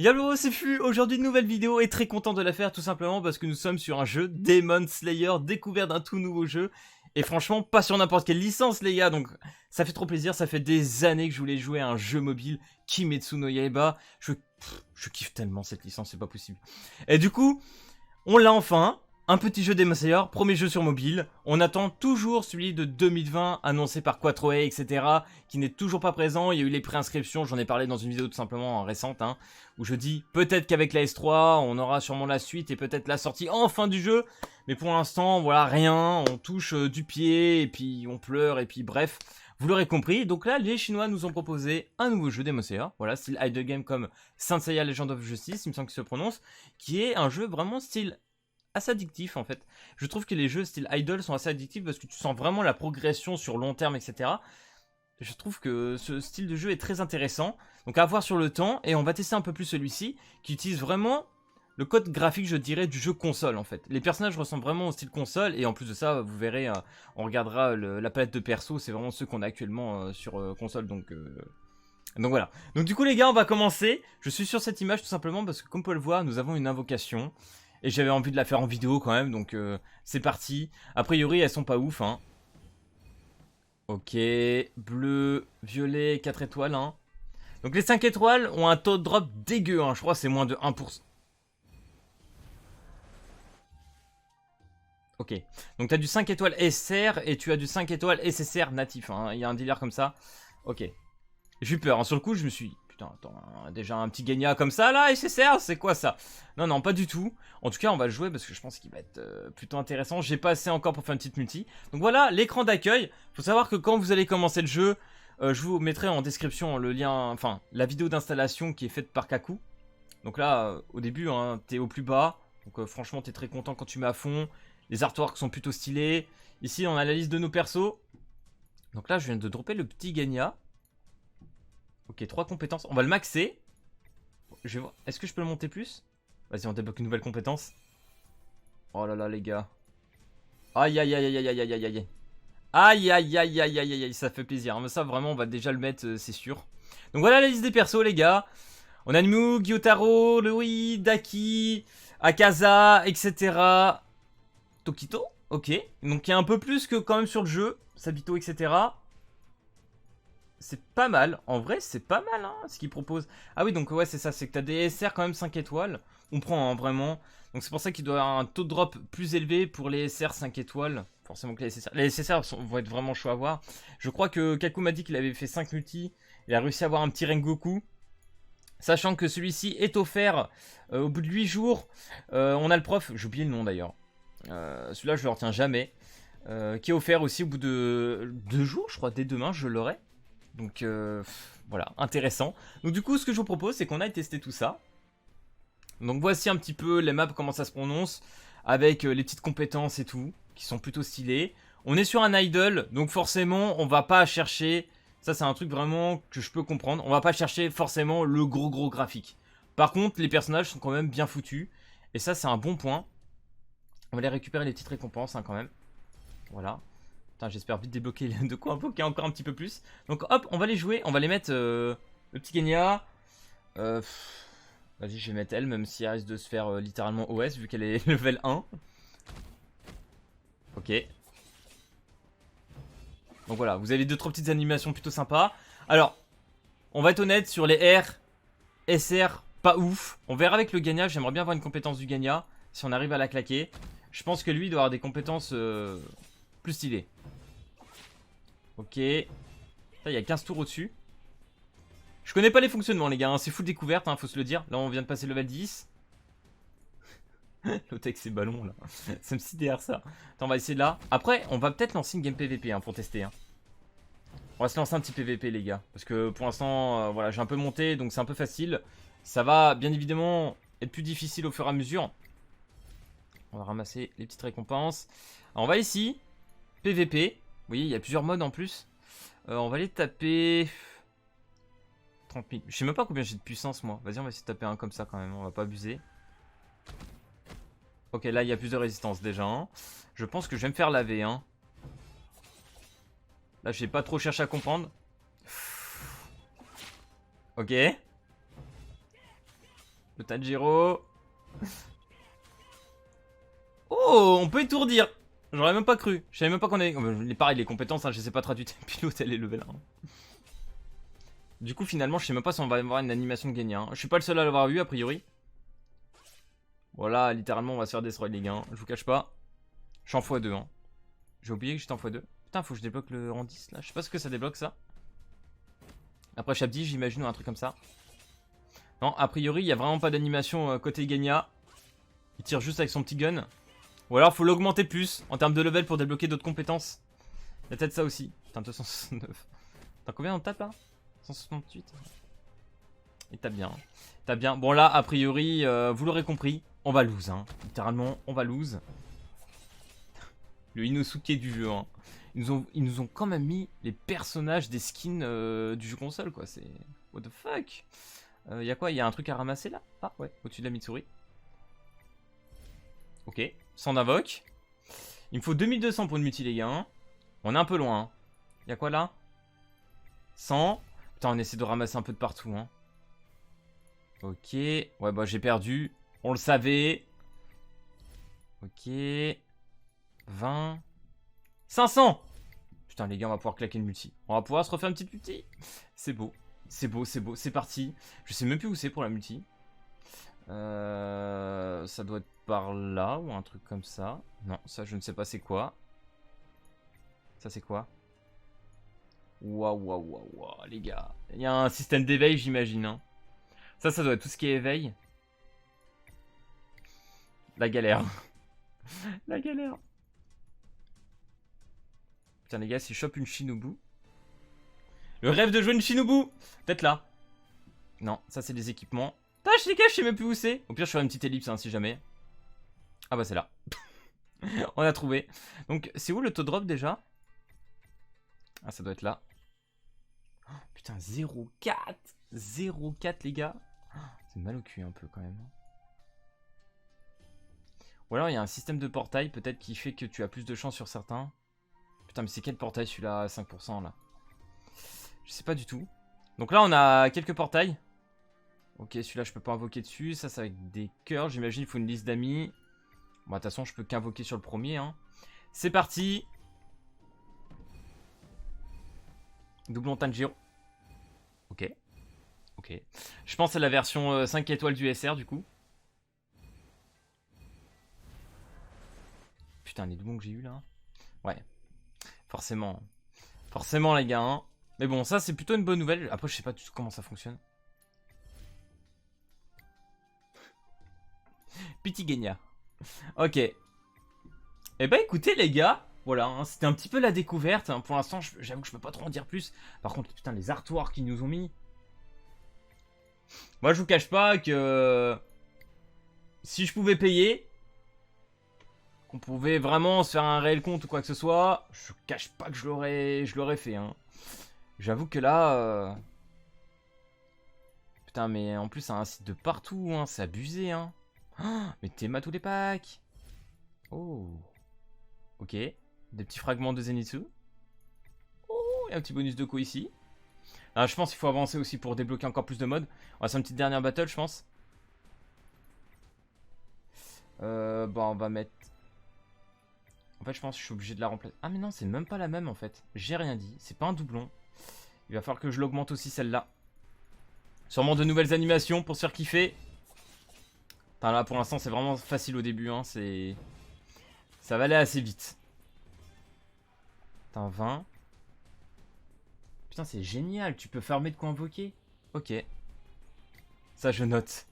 Yallo, c'est Fu, aujourd'hui une nouvelle vidéo et très content de la faire tout simplement parce que nous sommes sur un jeu Demon Slayer, découvert d'un tout nouveau jeu. Et franchement, pas sur n'importe quelle licence les gars, donc ça fait trop plaisir, ça fait des années que je voulais jouer à un jeu mobile, Kimetsu no Yaiba. Je kiffe tellement cette licence, c'est pas possible. Et du coup, on l'a enfin, un petit jeu Demon Slayer, premier jeu sur mobile. On attend toujours celui de 2020 annoncé par Quattroa, etc. qui n'est toujours pas présent. Il y a eu les préinscriptions, j'en ai parlé dans une vidéo tout simplement récente, hein, où je dis peut-être qu'avec la S3, on aura sûrement la suite et peut-être la sortie enfin du jeu. Mais pour l'instant, voilà, rien. On touche du pied et puis on pleure et puis bref. Vous l'aurez compris, donc là, les Chinois nous ont proposé un nouveau jeu Demon Slayer, voilà, style idle game comme Saint Seiya Legend of Justice, il me semble qu'il se prononce, qui est un jeu vraiment style assez addictif en fait. Je trouve que les jeux style idle sont assez addictifs parce que tu sens vraiment la progression sur long terme, etc. Je trouve que ce style de jeu est très intéressant. Donc à voir sur le temps. Et on va tester un peu plus celui-ci qui utilise vraiment le code graphique, je dirais, du jeu console en fait. Les personnages ressemblent vraiment au style console. Et en plus de ça, vous verrez, on regardera la palette de persos. C'est vraiment ceux qu'on a actuellement sur console. Donc voilà. Donc du coup les gars, on va commencer. Je suis sur cette image tout simplement parce que comme vous pouvez le voir, nous avons une invocation. Et j'avais envie de la faire en vidéo quand même, donc c'est parti. A priori, elles sont pas ouf, hein. Ok, bleu, violet, 4 étoiles, hein. Donc les 5 étoiles ont un taux de drop dégueu, hein. Je crois que c'est moins de 1%. Ok, donc tu as du 5 étoiles SR et tu as du 5 étoiles SSR natif, hein. Il y a un dealer comme ça. Ok. J'ai eu peur, hein. Sur le coup, je me suis dit, putain, attends, déjà un petit Genya comme ça, là, SSR, c'est quoi ça? Non, non, pas du tout. En tout cas, on va le jouer parce que je pense qu'il va être plutôt intéressant. J'ai pas assez encore pour faire une petite multi. Donc voilà, l'écran d'accueil. Faut savoir que quand vous allez commencer le jeu, je vous mettrai en description le lien, enfin, la vidéo d'installation qui est faite par Kaku. Donc là, au début, hein, t'es au plus bas. Donc franchement, t'es très content quand tu mets à fond. Les artworks sont plutôt stylés. Ici, on a la liste de nos persos. Donc là, je viens de dropper le petit Genya. Ok, 3 compétences. On va le maxer. Je vais voir. Est-ce que je peux le monter plus? Vas-y, on débloque une nouvelle compétence. Oh là là, les gars. Aïe, aïe, aïe, aïe, aïe, aïe, aïe, aïe. Aïe, aïe, aïe, aïe, aïe, aïe, ça fait plaisir. Mais ça, vraiment, on va déjà le mettre, c'est sûr. Donc voilà la liste des persos, les gars. On a Nmu, Gyotaro, Lui, Daki, Akaza, etc. Tokito, ok. Donc il y a un peu plus que quand même sur le jeu. Sabito, etc. C'est pas mal, en vrai c'est pas mal hein, ce qu'ils proposent. Ah oui donc ouais c'est ça, c'est que t'as des SR quand même 5 étoiles. On prend hein, vraiment. Donc c'est pour ça qu'il doit y avoir un taux de drop plus élevé pour les SR 5 étoiles. Forcément que les SSR vont être vraiment chauds à voir. Je crois que Kaku m'a dit qu'il avait fait 5 multi. Il a réussi à avoir un petit Rengoku. Sachant que celui-ci est offert au bout de 8 jours. On a le prof, j'ai oublié le nom d'ailleurs. Celui-là je le retiens jamais. Qui est offert aussi au bout de 2 jours, je crois, dès demain je l'aurai. Donc voilà, intéressant. Donc du coup, ce que je vous propose, c'est qu'on aille tester tout ça. Donc voici un petit peu les maps, comment ça se prononce, avec les petites compétences et tout, qui sont plutôt stylées. On est sur un idle, donc forcément, on va pas chercher... Ça, c'est un truc vraiment que je peux comprendre. On va pas chercher forcément le gros graphique. Par contre, les personnages sont quand même bien foutus. Et ça, c'est un bon point. On va aller récupérer les petites récompenses, hein, quand même. Voilà. Putain, j'espère vite débloquer de quoi invoquer encore un petit peu plus. Donc hop, on va les jouer, on va les mettre le petit Genya. Vas-y, je vais mettre elle, même si elle risque de se faire littéralement OS vu qu'elle est level 1. Ok. Donc voilà, vous avez 2-3 petites animations plutôt sympas. Alors, on va être honnête sur les R, SR, pas ouf. On verra avec le Genya, j'aimerais bien avoir une compétence du Genya, si on arrive à la claquer. Je pense que lui, il doit avoir des compétences plus stylées. Ok. Là, il y a 15 tours au-dessus. Je connais pas les fonctionnements, les gars. Hein. C'est full découverte, hein, faut se le dire. Là, on vient de passer level 10. L'autre avec ses ballons, là. Ça me sidère, ça. Attends, on va essayer de là. Après, on va peut-être lancer une game PVP hein, pour tester. Hein. On va se lancer un petit PVP, les gars. Parce que pour l'instant, voilà, j'ai un peu monté, donc c'est un peu facile. Ça va, bien évidemment, être plus difficile au fur et à mesure. On va ramasser les petites récompenses. Alors, on va ici. PVP. Vous voyez, il y a plusieurs modes en plus. On va aller taper... 30 000. Je sais même pas combien j'ai de puissance moi. Vas-y, on va essayer de taper un comme ça quand même. On va pas abuser. Ok, là il y a plus de résistance déjà. Hein. Je pense que je vais me faire laver. Hein. Là, j'ai pas trop cherché à comprendre. Ok. Le Tanjiro. Oh, on peut étourdir. J'aurais même pas cru. Je savais même pas qu'on avait... Pareil, les compétences, hein, je sais pas traduire. Pilote, elle est level 1. Du coup, finalement, je sais même pas si on va avoir une animation de Genya. Hein. Je suis pas le seul à l'avoir vu, a priori. Voilà, littéralement, on va se faire destroy, les gars. Hein. Je vous cache pas. Je suis en x2. Hein. J'ai oublié que j'étais en x2. Putain, faut que je débloque le rang 10, là. Je sais pas ce que ça débloque, ça. Après Shabdi, j'imagine, ou un truc comme ça. Non, a priori, il y a vraiment pas d'animation côté Genya. Il tire juste avec son petit gun. Ou alors, faut l'augmenter plus en termes de level pour débloquer d'autres compétences. Il y a peut-être ça aussi. Putain, 269. T'as combien on tape là 168. Et tape bien. Tape bien. Bon, là, a priori, vous l'aurez compris, on va lose. Hein. Littéralement, on va lose. Le Inosuke du jeu. Hein. Ils nous ont quand même mis les personnages des skins du jeu console, quoi. C'est. What the fuck? Y'a quoi? Y'a un truc à ramasser là? Ah, ouais, au-dessus de la Mitsuri. Ok, sans invoque. Il me faut 2200 pour une multi, les gars. Hein. On est un peu loin. Hein. Y'a quoi là? 100. Putain, on essaie de ramasser un peu de partout. Hein. Ok. Ouais, bah j'ai perdu. On le savait. Ok. 20. 500. Putain, les gars, on va pouvoir claquer une multi. On va pouvoir se refaire une petite multi. C'est beau. C'est beau, c'est beau. C'est parti. Je sais même plus où c'est pour la multi. Ça doit être par là ou un truc comme ça. Non, ça je ne sais pas c'est quoi. Ça c'est quoi? Waouh, waouh, waouh, waouh, les gars. Il y a un système d'éveil, j'imagine. Hein. Ça doit être tout ce qui est éveil. La galère. La galère. Putain, les gars, si je chope une Shinobu. Le rêve de jouer une Shinobu. Peut-être là. Non, ça c'est des équipements. Tâche, les gars, je sais même plus où c'est. Au pire, je ferai une petite ellipse hein, si jamais. Ah bah c'est là. On a trouvé. Donc, c'est où le taux drop déjà? Ah, ça doit être là. Oh, putain, 0,4. 0,4 les gars. C'est mal au cul un peu quand même. Ou alors il y a un système de portail peut-être qui fait que tu as plus de chance sur certains. Putain, mais c'est quel portail celui-là à 5% là? Je sais pas du tout. Donc là on a quelques portails. Ok, celui-là je peux pas invoquer dessus. Ça c'est avec des cœurs, j'imagine il faut une liste d'amis. Bon, de toute façon je peux qu'invoquer sur le premier. Hein. C'est parti. Doublon Tanjiro. Ok. Ok. Je pense à la version 5 étoiles du SR du coup. Putain, les doublons que j'ai eu là. Ouais. Forcément. Forcément les gars. Hein. Mais bon, ça c'est plutôt une bonne nouvelle. Après je sais pas du tout comment ça fonctionne. Petit Genya. Ok. Eh ben écoutez les gars. Voilà, hein, c'était un petit peu la découverte. Hein. Pour l'instant, j'avoue que je peux pas trop en dire plus. Par contre, putain, les artworks qu'ils nous ont mis. Moi, je vous cache pas que si je pouvais payer, qu'on pouvait vraiment se faire un réel compte ou quoi que ce soit, je cache pas que je l'aurais fait. Hein. J'avoue que là, putain, mais en plus, c'est un site de partout. Hein. C'est abusé. Hein. Oh, mais t'es tous les packs. Oh. Ok. Des petits fragments de Zenitsu. Oh, il y a un petit bonus de Ko ici. Alors, je pense qu'il faut avancer aussi pour débloquer encore plus de modes. On va faire une petite dernière battle, je pense. Bon, on va mettre... En fait, je pense que je suis obligé de la remplacer. Ah, mais non, c'est même pas la même, en fait. J'ai rien dit. C'est pas un doublon. Il va falloir que je l'augmente aussi, celle-là. Sûrement de nouvelles animations pour se faire kiffer. Enfin, là, pour l'instant, c'est vraiment facile au début. Hein. C'est... Ça va aller assez vite. Putain, 20. Putain, c'est génial. Tu peux farmer de quoi invoquer. Ok. Ça, je note.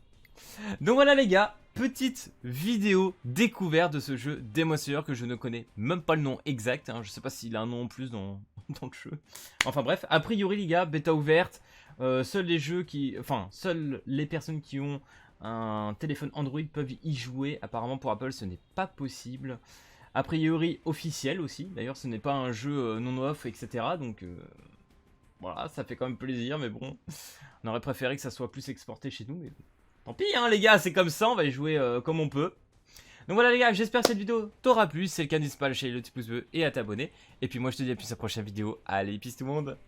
Donc voilà, les gars. Petite vidéo découverte de ce jeu Demon Slayer que je ne connais même pas le nom exact. Hein. Je sais pas s'il a un nom en plus dans le jeu. Enfin bref, a priori, les gars, bêta ouverte. Seuls les jeux qui... Enfin, seules les personnes qui ont un téléphone Android peuvent y jouer. Apparemment, pour Apple, ce n'est pas possible. A priori, officiel aussi. D'ailleurs, ce n'est pas un jeu non-off, etc. Donc... Voilà, ça fait quand même plaisir, mais bon, on aurait préféré que ça soit plus exporté chez nous, mais bon. Tant pis, hein, les gars, c'est comme ça, on va y jouer comme on peut. Donc voilà, les gars, j'espère que cette vidéo t'aura plu. Si c'est le cas, n'hésite pas à lâcher le petit pouce bleu et à t'abonner. Et puis moi, je te dis à plus à la prochaine vidéo. Allez, peace tout le monde.